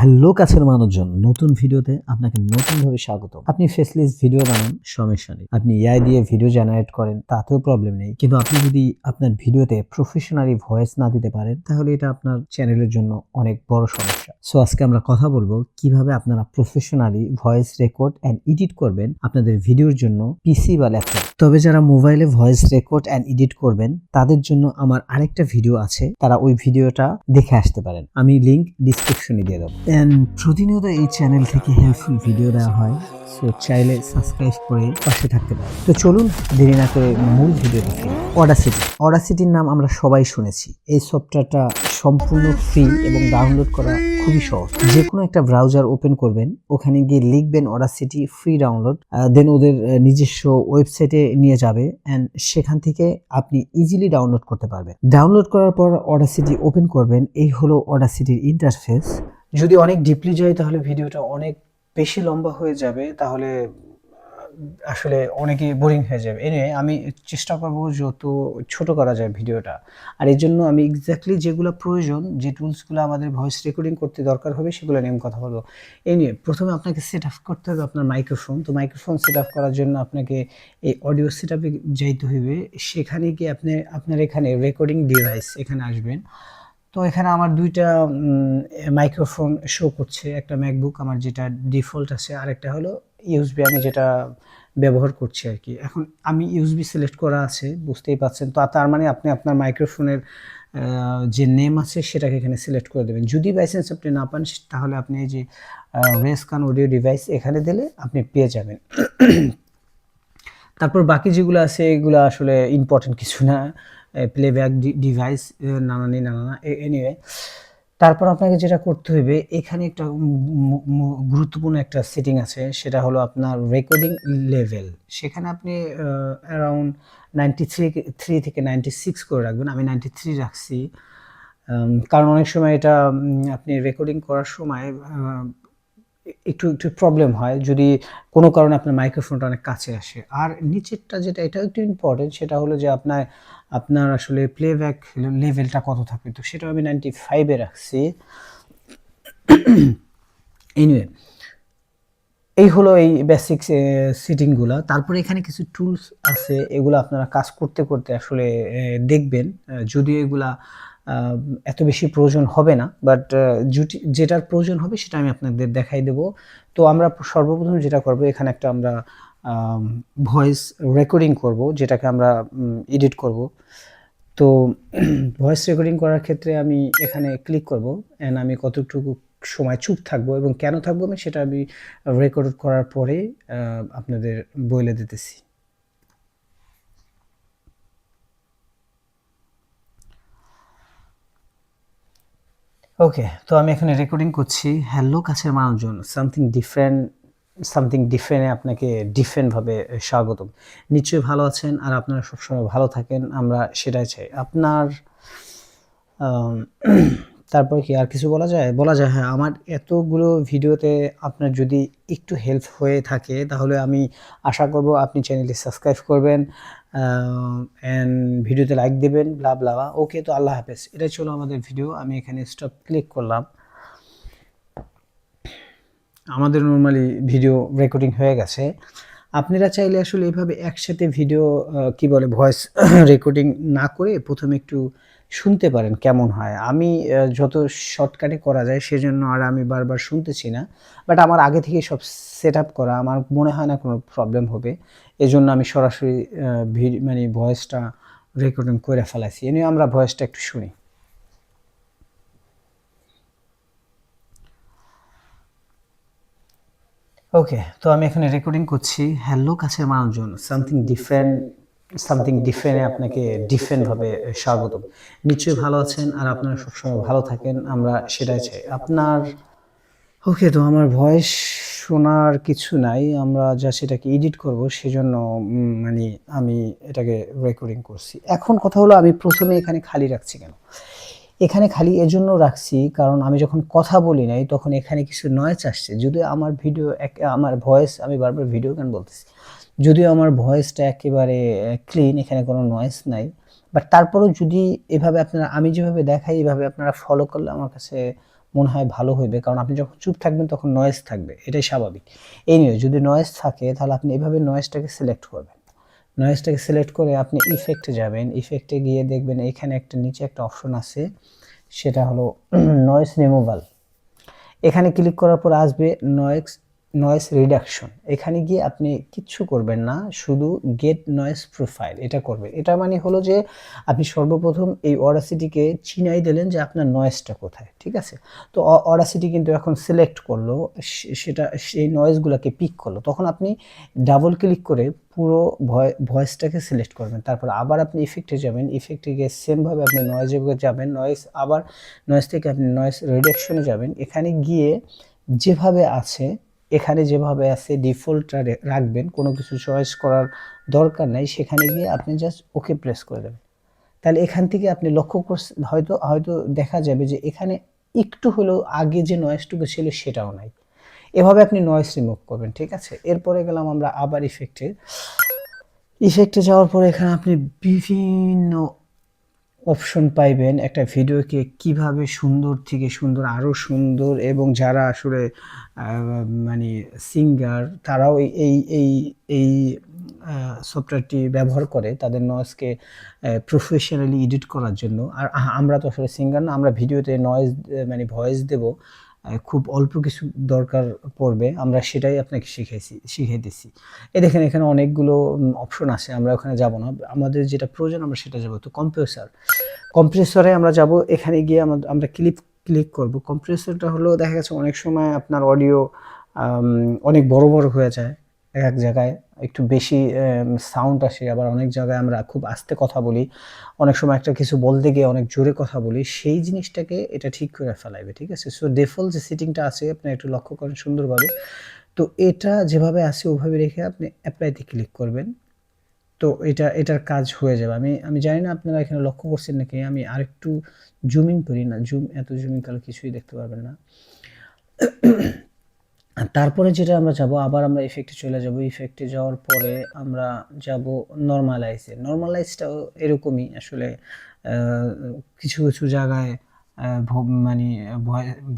Hello কাছের মানুষজন, নতুন ভিডিওতে আপনাকে নতুনভাবে স্বাগত। আপনি ফেসলেস ভিডিও বানান, সমস্যা নেই। আপনি এআই দিয়ে ভিডিও জেনারেট করেন, তাতেও প্রবলেম নেই। কিন্তু আপনি যদি আপনার ভিডিওতে প্রফেশনালি ভয়েস না দিতে পারেন, তাহলে এটা আপনার চ্যানেলের জন্য অনেক বড় সমস্যা। সো আজকে আমরা কথা বলবো কিভাবে আপনারা professionally voice record and edit করবেন আপনাদের ভিডিওর জন্য পিসি বা ল্যাপটপ। তবে যারা মোবাইলে ভয়েস রেকর্ড অ্যান্ড এডিট করবেন তাদের জন্য আমার আরেকটা ভিডিও আছে, তারা ওই ভিডিওটা দেখে আসতে পারেন। আমি লিংক ডিসক্রিপশনে দিয়ে দেবো। এন্ড প্রতিনিয়ত এই চ্যানেল থেকে হেল্পফুল ভিডিও দেওয়া হয়, সো চাইলে সাবস্ক্রাইব করে পাশে থাকতে পারেন। তো চলুন দেরি না করে মূল ভিডিও দেখি। অডাসিটির নাম আমরা সবাই শুনেছি। এই সফটওয়্যারটা সম্পূর্ণ ফ্রি এবং ডাউনলোড করা খুবই সহজ। যে কোনো একটা ব্রাউজার ওপেন করবেন, ওখানে গিয়ে লিখবেন অডাসিটি ফ্রি ডাউনলোড, দেন ওদের নিজস্ব ওয়েবসাইটে নিয়ে যাবে অ্যান্ড সেখান থেকে আপনি ইজিলি ডাউনলোড করতে পারবেন। ডাউনলোড করার পর অডাসিটি ওপেন করবেন। এই হলো অডাসিটির ইন্টারফেস। যদি অনেক ডিপলি যাই তাহলে ভিডিওটা অনেক বেশি লম্বা হয়ে যাবে, তাহলে আসলে অনেকে বোরিং হয়ে যাবে। এনে আমি চেষ্টা করব যত ছোট করা যায় ভিডিওটা। আর এর জন্য আমি এক্স্যাক্টলি যেগুলো প্রয়োজন, যে টুলসগুলো আমাদের ভয়েস রেকর্ডিং করতে দরকার হবে, সেগুলো নিয়ে আমি কথা বলবো। এই নিয়ে প্রথমে আপনাকে সেট আপ করতে হবে আপনার মাইক্রোফোন। তো মাইক্রোফোন সেট আপ করার জন্য আপনাকে এই অডিও সেট আপে যাইতে হবে। সেখানে গিয়ে আপনার এখানে রেকর্ডিং ডিভাইস এখানে আসবেন। তো এখানে আমার দুইটা মাইক্রোফোন শো করছে, একটা ম্যাকবুক আমার যেটা ডিফল্ট আছে, আরেকটা হলো ইউএসবি আমি যেটা ব্যবহার করছি আর কি। এখন আমি ইউএসবি সিলেক্ট করা আছে, বুঝতেই পাচ্ছেন। তো তার মানে আপনি আপনার মাইক্রোফোনের যে নেম আছে সেটাকে এখানে সিলেক্ট করে দেবেন। যদি বাই চান্স আপনি না পান, তাহলে আপনি এই যে রেসকান অডিও ডিভাইস এখানে দিলে আপনি পেয়ে যাবেন। তারপর বাকি যেগুলো আছে এগুলো আসলে ইম্পর্টেন্ট কিছু না, প্লেব্যাক ডিভাইস নানানি নানা এনিওয়ে। তারপর আপনাকে যেটা করতে হবে, এখানে একটা গুরুত্বপূর্ণ একটা সেটিং আছে, সেটা হলো আপনার রেকর্ডিং লেভেল। সেখানে আপনি অ্যারাউন্ড 93 থেকে 96 করে রাখবেন। আমি 93 রাখছি, কারণ অনেক সময় এটা আপনি রেকর্ডিং করার সময় একটু প্রবলেম হয় যদি কোনো কারণে আপনার মাইক্রোফোনটা অনেক কাছে আসে। আর নিচেরটা যেটা, এটাও একটু ইম্পর্টেন্ট, সেটা হলো যে আপনার আসলে প্লেব্যাক লেভেলটা কত থাকবে। তো সেটাও আমি 95 এ রাখছি। এনিওয়ে, এই হলো এই বেসিক সেটিংগুলা। তারপরে এখানে কিছু টুলস আছে, এগুলো আপনারা কাজ করতে করতে আসলে দেখবেন। যদিও এগুলা এত বেশি প্রয়োজন হবে না, বাট যেটার প্রয়োজন হবে সেটা আমি আপনাদের দেখাই দেব। তো আমরা সর্বপ্রথম যেটা করব, এখানে একটা আমরা ভয়েস রেকর্ডিং করব, যেটাকে আমরা এডিট করব। তো ভয়েস রেকর্ডিং করার ক্ষেত্রে আমি এখানে ক্লিক করব অ্যান্ড আমি কতটুকু সময় চুপ থাকবো এবং কেন থাকবো আমি সেটা আমি রেকর্ড করার পরে আপনাদের বলে দিতেছি। ওকে, তো আমি এখানে রেকর্ডিং করছি। হ্যালো কাছের মানুষজন, সামথিং ডিফারেন্টে আপনাকে ডিফারেন্টভাবে স্বাগতম। নিশ্চয়ই ভালো আছেন আর আপনারা সবসময় ভালো থাকেন, আমরা সেটাই চাই। আপনার তারপর কি আর কিছু বলা যায়? বলা যায়, হ্যাঁ, আমার এতগুলো ভিডিওতে আপনার যদি একটু হেল্প হয়ে থাকে, তাহলে আমি আশা করব আপনি চ্যানেলটি সাবস্ক্রাইব করবেন অ্যান্ড ভিডিওতে লাইক দেবেন, ব্লা ব্লা। ওকে, তো আল্লাহ হাফেজ। এটাই ছিল আমাদের ভিডিও। আমি এখানে স্টপ ক্লিক করলাম। আমাদের নরমালি ভিডিও রেকর্ডিং হয়ে গেছে। আপনারা চাইলে আসলে এভাবে একসাথে ভিডিও কি বলে ভয়েস রেকর্ডিং না করে প্রথমে একটু শুনতে পারেন কেমন হয়। আমি যত শর্টকাটে করা যায় সেজন্য আর আমি বারবার শুনতেছি না, বাট আমার আগে থেকে সব সেট আপ করা, আমার মনে হয় না কোনো প্রবলেম হবে। এজন্য আমি সরাসরি মানে ভয়েসটা রেকর্ডিং করে ফেলাইছি। এ নিয়ে আমরা ভয়েসটা একটু শুনি। ওকে, তো আমি এখানে রেকর্ডিং করছি। হ্যালো কাছের মানুষজন, সামথিং ডিফারেন্টে আপনাকে ডিফারেন্টভাবে স্বাগতম। নিশ্চয়ই ভালো আছেন আর আপনারা সবসময় ভালো থাকেন, আমরা সেটাই চাই। ওকে, তো আমার ভয়েস শোনার কিছু নাই, আমরা যা সেটাকে এডিট করব, সেজন্য মানে আমি এটাকে রেকর্ডিং করছি। এখন কথা হলো, আমি প্রথমে এখানে খালি রাখছি কেন? এখানে খালি এজন্য রাখছি কারণ আমি যখন কথা বলি নাই তখন এখানে কিছু নয়েজ আসছে। যদিও আমার আমার ভয়েস, আমি বারবার ভিডিও কেন বলতেছি, যদিও আমার ভয়েসটা একেবারে ক্লিন, এখানে কোনো নয়েজ নাই, বাট তারপরেও যদি এভাবে আপনারা, আমি যেভাবে দেখাই এভাবে আপনারা ফলো করলে আমার কাছে মনে হয় ভালো হইবে, কারণ আপনি যখন চুপ থাকবেন তখন নয়েজ থাকবে, এটাই স্বাভাবিক। এই নিয়ে যদি নয়েজ থাকে তাহলে আপনি এভাবে নয়েজটাকে সিলেক্ট করবেন। নয়েজটাকে সিলেক্ট করে আপনি ইফেক্টে যাবেন, ইফেক্টে গিয়ে দেখবেন এখানে একটা নিচে একটা অপশন আছে, সেটা হলো নয়েজ রিমুভাল। এখানে ক্লিক করার পর আসবে নয়েজ রিডাকশন। এখানে গিয়ে আপনি কিচ্ছু করবেন না, শুধু গেট নয়েজ প্রোফাইল এটা করবেন। এটা মানে হলো যে আপনি সর্বপ্রথম এই অডাসিটিকে চিনাই দিলেন যে আপনার নয়েজটা কোথায়, ঠিক আছে? তো অডাসিটি কিন্তু এখন সিলেক্ট করলো, সেটা সেই নয়েজগুলোকে পিক করলো। তখন আপনি ডাবল ক্লিক করে পুরো ভয়েসটাকে সিলেক্ট করবেন। তারপর আবার আপনি ইফেক্টে যাবেন, ইফেক্টে গিয়ে সেমভাবে আপনি নয়েজে যাবেন, আবার নয়েজ থেকে আপনি নয়েজ রিডাকশনে যাবেন। এখানে গিয়ে যেভাবে আছে, এখানে যেভাবে আছে ডিফল্টটা রাখবেন, কোনো কিছু চয়েস করার দরকার নাই। সেখানে গিয়ে আপনি জাস্ট ওকে প্রেস করে দেবেন। তাহলে এখান থেকে আপনি লক্ষ্য করছেন, হয়তো হয়তো দেখা যাবে যে এখানে একটু হলেও আগে যে নয়েজটুকু ছিল সেটাও নাই। এভাবে আপনি নয়েজ রিমুভ করবেন, ঠিক আছে? এরপরে গেলাম আমরা আবার ইফেক্টে যাওয়ার পরে এখানে আপনি বিভিন্ন অপশন পাইবেন একটা ভিডিওকে কিভাবে সুন্দর থেকে সুন্দর, আরও সুন্দর, এবং যারা আসলে মানে সিঙ্গার তারাও এই এই এই সফটওয়্যারটি ব্যবহার করে তাদের নয়েজকে প্রফেশনালি এডিট করার জন্য। আর আমরা তো আসলে সিঙ্গার না, আমরা ভিডিওতে নয়েজ মানে ভয়েস দেব, খুব অল্প কিছু দরকার পড়বে, আমরা সেটাই আপনাকে শিখাইতেছি। এই দেখেন এখানে অনেকগুলো অপশন আছে, আমরা ওখানে যাব না, আমাদের যেটা প্রয়োজন আমরা সেটা যাব। তো কম্প্রেসরে আমরা যাব, এখানে গিয়ে আমরা ক্লিক করব। কম্প্রেসরটা হলো দেখা গেছে অনেক সময় আপনার অডিও অনেক বড় বড় হয়ে যায়, এক জায়গায় একটু বেশি সাউন্ড আসে, আবার অনেক জায়গায় আমরা খুব আস্তে কথা বলি, অনেক সময় একটা কিছু বলতে গিয়ে অনেক জোরে কথা বলি, সেই জিনিসটাকে এটা ঠিক করে ফেলাইবে, ঠিক আছে? সো ডিফল্ট যে সেটিংটা আছে আপনি একটু লক্ষ্য করেন সুন্দরভাবে। তো এটা যেভাবে আছে ওভাবে রেখে আপনি অ্যাপ্লাইতে ক্লিক করবেন। তো এটার কাজ হয়ে যাবে। আমি আমি জানি না আপনারা এখানে লক্ষ্য করছেন নাকি, আমি আরেকটু জুমিং করি না, এত জুমিং করলে কিছুই দেখতে পারবেন না। তারপরে যেটা আমরা যাব, আবার আমরা ইফেক্টে চলে যাব। ইফেক্টে যাওয়ার পরে আমরা যাব নরমালাইজে। নরমালাইজটাও এরকমই আসলে কিছু কিছু জায়গায় মানে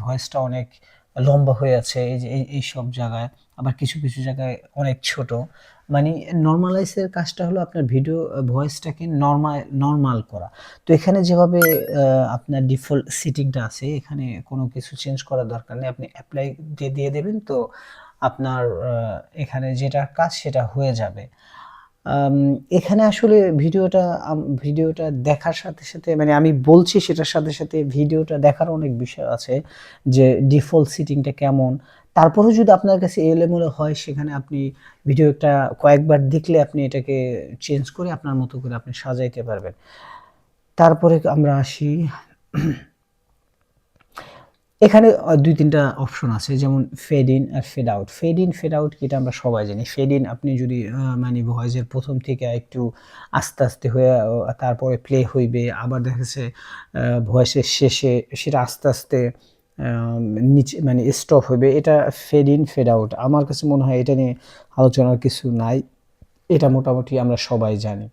ভয়েসটা অনেক লম্বা হয়ে আছে, এই যে এই সব জায়গায়, আবার কিছু কিছু জায়গায় অনেক ছোট। মানে নরমালাইজের কাজটা হলো আপনার ভিডিও ভয়েসটাকে নরমাল করা। তো এখানে যেভাবে আপনার ডিফল্ট সেটিংটা আছে, এখানে কোনো কিছু চেঞ্জ করার দরকার নেই, আপনি অ্যাপ্লাই দিয়ে দেবেন। তো আপনার এখানে যেটা কাজ সেটা হয়ে যাবে। এখানে আসলে ভিডিওটা দেখার সাথে সাথে, মানে আমি বলছি সেটার সাথে সাথে ভিডিওটা দেখার অনেক বিষয় আছে, যে ডিফল্ট সেটিংটা কেমন। তারপরেও যদি আপনার কাছে এলোমেলো হয়, সেখানে আপনি ভিডিওটা কয়েকবার দেখলে আপনি এটাকে চেঞ্জ করে আপনার মতো করে আপনি সাজাইতে পারবেন। তারপরে আমরা আসি, এখানে ২-৩ টা অপশন আছে, যেমন ফেড ইন আর fade out. Fade in, fade out কি এটা আমরা সবাই জানি। ফেড ইন আপনি যদি মানে ভয়েসের প্রথম থেকে একটু আস্তে আস্তে হয়ে তারপরে প্লে হইবে, আবার দেখা যাচ্ছে ভয়েসের শেষে সেটা আস্তে আস্তে নিচে মানে স্টপ হইবে, এটা ফেড ইন ফেড আউট। আমার কাছে মনে হয় এটা নিয়ে আলোচনার কিছু নাই, এটা মোটামুটি আমরা সবাই জানি।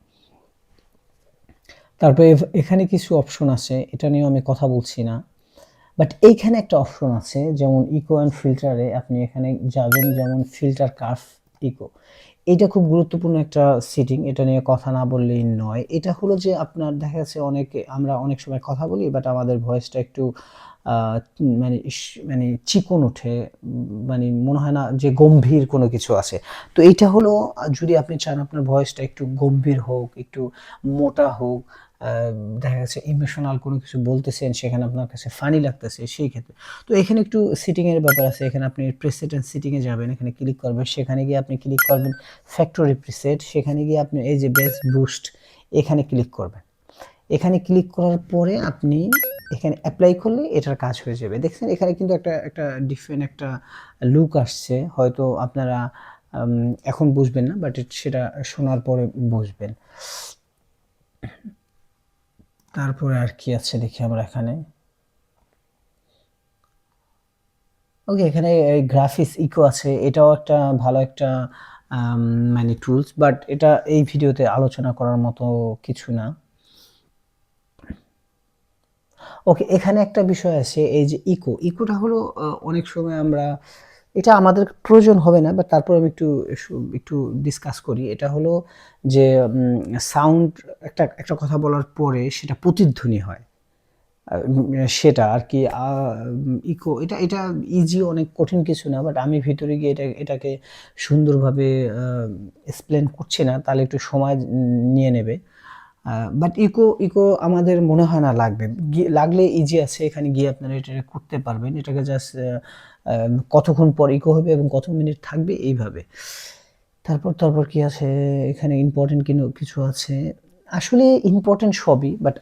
তারপরে এখানে কিছু অপশন আছে, এটা নিয়েও আমি কথা বলছি না, বাট এইখানে একটা অপশন আছে, যেমন ইকো অ্যান্ড ফিল্টারে আপনি এখানে যাবেন, যেমন ফিল্টার কার্ভ ইকো। এটা খুব গুরুত্বপূর্ণ একটা সেটিং, এটা নিয়ে কথা না বললেই নয়। এটা হলো যে আপনার দেখা যাচ্ছে আমরা অনেক সময় কথা বলি, বাট আমাদের ভয়েসটা একটু মানে মানে চিকন ওঠে, মানে মনে হয় না যে গম্ভীর কোনো কিছু আছে। তো এইটা হলো, যদি আপনি চান আপনার ভয়েসটা একটু গম্ভীর হোক, একটু মোটা হোক, দেখা যাচ্ছে ইমোশনাল কোনো কিছু বলতেছেন, সেখানে আপনার কাছে ফানি লাগতেছে, সেই ক্ষেত্রে। তো এখানে একটু সেটিংয়ের ব্যাপার আছে, এখানে আপনি প্রিসেট এন্ড সেটিংয়ে যাবেন, এখানে ক্লিক করবেন, সেখানে গিয়ে আপনি ক্লিক করবেন ফ্যাক্টরি প্রিসেট, সেখানে গিয়ে আপনি এই যে বেস বুস্ট এখানে ক্লিক করবেন। এখানে ক্লিক করার পরে আপনি এখানে অ্যাপ্লাই করলে এটার কাজ হয়ে যাবে। দেখছেন এখানে কিন্তু একটা ডিফারেন্ট একটা লুক আসছে, হয়তো আপনারা এখন বুঝবেন না, বাট সেটা শোনার পরে বুঝবেন। তারপরে আর কি আছে দেখি আমরা এখানে। ওকে, এখানে গ্রাফিক্স ইকো আছে, এটাও একটা ভালো একটা মানে টুলস, বাট এটা এই ভিডিওতে আলোচনা করার মতো কিছু না। ওকে, এখানে একটা বিষয় আছে, এই যে ইকোটা হলো অনেক সময় আমরা, এটা আমাদের প্রয়োজন হবে না, বাট তারপর আমি একটু ডিসকাস করি। এটা হলো যে সাউন্ড, একটা কথা বলার পরে সেটা প্রতিধ্বনি হয়। সেটা আরকি এটা এটা ইজি, অনেক কঠিন কিছু না। বাট আমি ভিতরে গিয়ে এটাকে সুন্দরভাবে এক্সপ্লেন করছি না, তাহলে একটু সময় নিয়ে নেবে। বাট ইকো আমাদের মনে হয় না লাগবে। লাগলে ইজি আছে, এখানে গিয়ে আপনারা এটা করতে পারবেন। এটাকে জাস্ট কতক্ষণ পর ইকো হবে এবং কত মিনিট থাকবে এইভাবে। তারপর কি আছে? এখানে ইম্পোর্টেন্ট কিছু আছে। আসলে ইম্পোর্টেন্ট সবই, বাট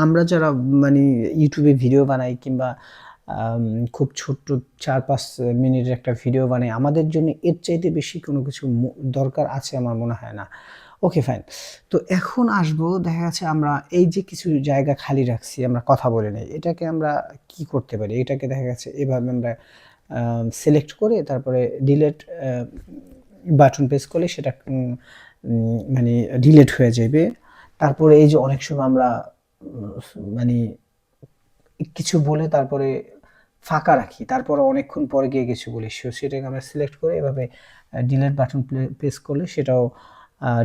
আমরা যারা মানে ইউটিউবে ভিডিও বানাই কিংবা আম খুব ছোট্ট ৪-৫ মিনিটের একটা ভিডিও বানাই, আমাদের জন্য এর চাইতে বেশি কোনো কিছু দরকার আছে আমার মনে হয় না। ওকে, ফাইন। তো এখন আসবো, দেখা যাচ্ছে আমরা এই যে কিছু জায়গা খালি রাখছি, আমরা কথা বলে নেই। এটাকে আমরা কি করতে পারি? এটাকে দেখা গেছে এভাবে আমরা সিলেক্ট করে তারপরে ডিলিট বাটন প্রেস করলে সেটা মানে ডিলিট হয়ে যাবে। তারপরে এই যে অনেক সময় আমরা মানে কিছু বলে তারপরে ফাঁকা রাখি, তারপরে অনেকক্ষণ পরে গিয়ে কিছু বলি, সেটাকে আমরা সিলেক্ট করে এভাবে ডিলিট বাটন প্রেস করলে সেটাও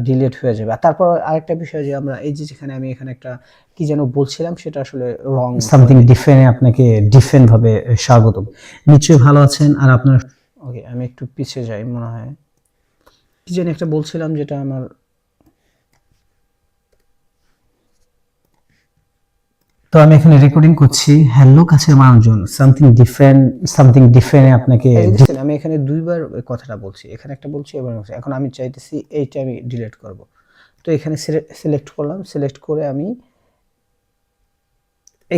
ডিলিট হয়ে যাবে। আর তারপর আরেকটা বিষয়, যে আমরা এই যে যেখানে আমি এখানে একটা কি যেন বলছিলাম, সেটা আসলে রং সামথিং ডিফারেন্ট, আপনাকে ডিফারেন্ট ভাবে স্বাগতম। নিশ্চয়ই ভালো আছেন। আর আপনার, ওকে, আমি একটু পিছিয়ে যাই মনে হয়, কি জানি একটা বলছিলাম যেটা আমার, তো আমি এখানে রেকর্ডিং করছি। হ্যালো কাছের মানুষজন, সামথিং ডিফারেন্ট আপনাকে, আমি এখানে দুইবার ওই কথাটা বলছি, এখানে একটা বলছি এবার বলছি। এখন আমি চাইতেছি এইটা আমি ডিলিট করব। তো এখানে সিলেক্ট করলাম, সিলেক্ট করে আমি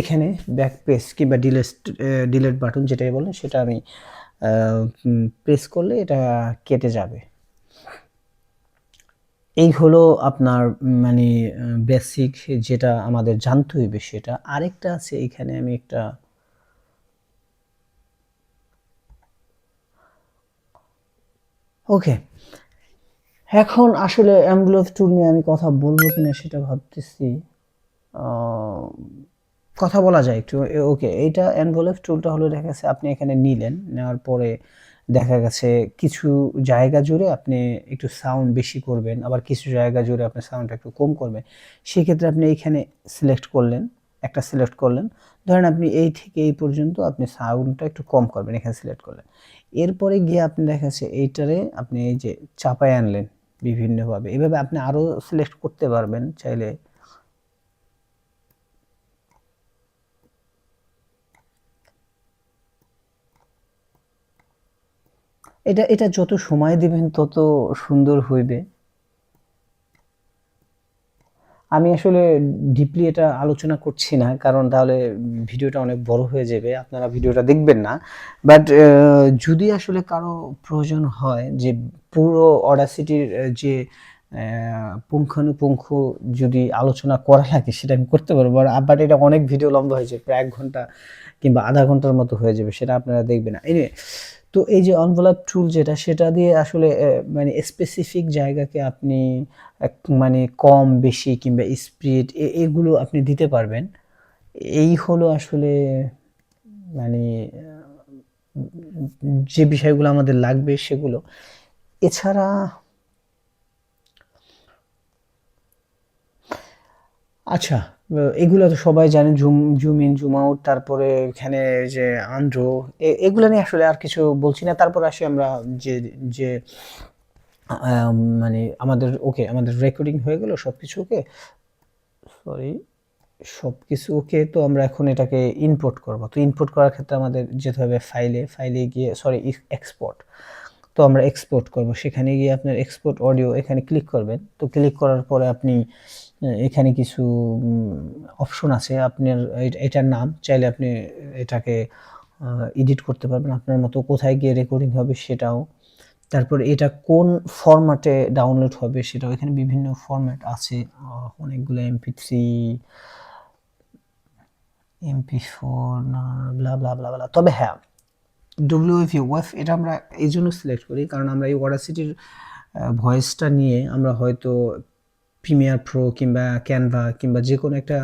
এখানে ব্যাক প্রেস কিংবা ডিলিট বাটন যেটাই বলেন সেটা আমি প্রেস করলে এটা কেটে যাবে। এই হলো আপনার মানে বেসিক যেটা আমাদের জানতে হইবে সেটা। আরেকটা আছে এখানে, আমি একটা ওকে, এখন আসলে এনভেলপ টুল নিয়ে আমি কথা বলবো কিনা সেটা ভাবতেছি। কথা বলা যায় একটু। ওকে, এইটা এনভেলপ টুলটা হলো, দেখা গেছে আপনি এখানে নিলেন, নেওয়ার পরে দেখা গেছে কিছু জায়গা জুড়ে আপনি একটু সাউন্ড বেশি করবেন, আবার কিছু জায়গা জুড়ে আপনি সাউন্ডটা একটু কম করবেন। সেক্ষেত্রে আপনি এইখানে সিলেক্ট করলেন, একটা সিলেক্ট করলেন, ধরেন আপনি এই থেকে এই পর্যন্ত আপনি সাউন্ডটা একটু কম করবেন, এখানে সিলেক্ট করলেন। এরপরে গিয়ে আপনি দেখা যাচ্ছে এইটারে আপনি এই যে চাপায় আনলেন বিভিন্নভাবে, এভাবে আপনি আরও সিলেক্ট করতে পারবেন চাইলে। এটা যত সময় দিবেন তত সুন্দর হইবে। আমি আসলে ডিপলি এটা আলোচনা করছি না, কারণ তাহলে ভিডিওটা অনেক বড় হয়ে যাবে, আপনারা ভিডিওটা দেখবেন না। বাট যদি আসলে কারো প্রয়োজন হয় যে পুরো অডাসিটির যে পুঙ্খানুপুঙ্খ যদি আলোচনা করা লাগে, সেটা আমি করতে পারবো। বাট এটা অনেক ভিডিও লম্বা হয়ে যায়, প্রায় ১ ঘন্টা কিংবা আধা ঘন্টার মতো হয়ে যাবে, সেটা আপনারা দেখবেন না। এনিওয়ে, তো এই যে এনভেলপ টুল যেটা, সেটা দিয়ে আসলে মানে স্পেসিফিক জায়গাকে আপনি এক মানে কম বেশি কিংবা স্পিড এগুলো আপনি দিতে পারবেন। এই হলো আসলে মানে যে বিষয়গুলো আমাদের লাগবে সেগুলো। এছাড়া আচ্ছা, এগুলো তো সবাই জানে, জুম ইন, জুম আউট, তারপরে এখানে যে আন্ড্রো, এগুলো নিয়ে আসলে আর কিছু বলছি না। তারপর আসি আমরা যে যে মানে আমাদের রেকর্ডিং হয়ে গেল, সবকিছু ওকে, সরি, সবকিছু ওকে। তো আমরা এখন এটাকে ইনপুট করব। তো ইনপুট করার ক্ষেত্রে আমাদের যেতে হবে ফাইলে গিয়ে, সরি, এক্সপোর্ট। তো আমরা এক্সপোর্ট করব, সেখানে গিয়ে আপনার এক্সপোর্ট অডিও এখানে ক্লিক করবেন। তো ক্লিক করার পরে আপনি এখানে কিছু অপশন আছে, আপনার এটার নাম চাইলে আপনি এটাকে এডিট করতে পারবেন আপনার মতো, কোথায় গিয়ে রেকর্ডিং হবে সেটাও। তারপর এটা কোন ফরম্যাটে ডাউনলোড হবে সেটাও, এখানে বিভিন্ন ফরম্যাট আছে, অনেকগুলো MP3, MP4 না, ব্লা ব্লা ব্লা ব্লা। তবে হ্যাঁ, WAV এটা আমরা এই জন্য সিলেক্ট করি কারণ আমরা এই অডাসিটির ভয়েসটা নিয়ে আমরা হয়তো প্রিমিয়ার প্রো কিংবা ক্যানভা কিংবা যে কোনো একটা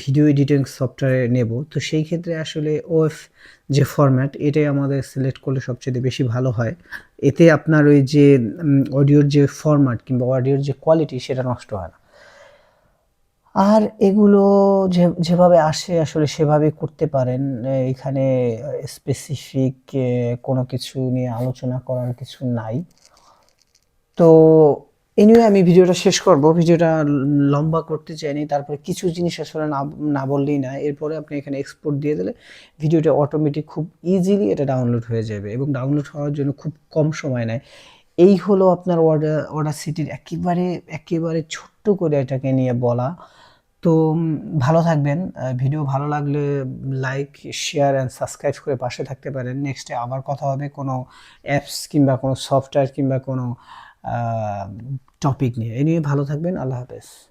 ভিডিও এডিটিং সফটওয়্যারে নেব, তো সেই ক্ষেত্রে আসলে ওএফ যে ফরম্যাট এটাই আমাদের সিলেক্ট করলে সবচেয়ে বেশি ভালো হয়। এতে আপনার ওই যে অডিওর যে ফরম্যাট কিংবা অডিওর যে কোয়ালিটি সেটা নষ্ট হয় না। আর এগুলো যেভাবে আসে আসলে সেভাবেই করতে পারেন। এখানে স্পেসিফিক কোনো কিছু নিয়ে আলোচনা করার কিছু নাই। তো এনিওয়ে আমি ভিডিওটা শেষ করব। ভিডিওটা লম্বা করতে চাইনি। তারপরে কিছু জিনিস আসলে না বললেই না। এরপরে আপনি এখানে এক্সপোর্ট দিয়ে দিলে ভিডিওটা অটোমেটিক খুব ইজিলি এটা ডাউনলোড হয়ে যাবে এবং ডাউনলোড হওয়ার জন্য খুব কম সময় নেয়। এই হলো আপনার অডাসিটির একেবারে ছোট্ট করে এটাকে নিয়ে বলা। তো ভালো থাকবেন। ভিডিও ভালো লাগলে লাইক, শেয়ার অ্যান্ড সাবস্ক্রাইব করে পাশে থাকতে পারেন। নেক্সটে আবার কথা হবে কোনো অ্যাপস কিংবা কোনো সফটওয়্যার কিংবা কোনো আ টপিক নিয়ে। এ নিয়ে ভালো থাকবেন। আল্লাহ হাফেজ।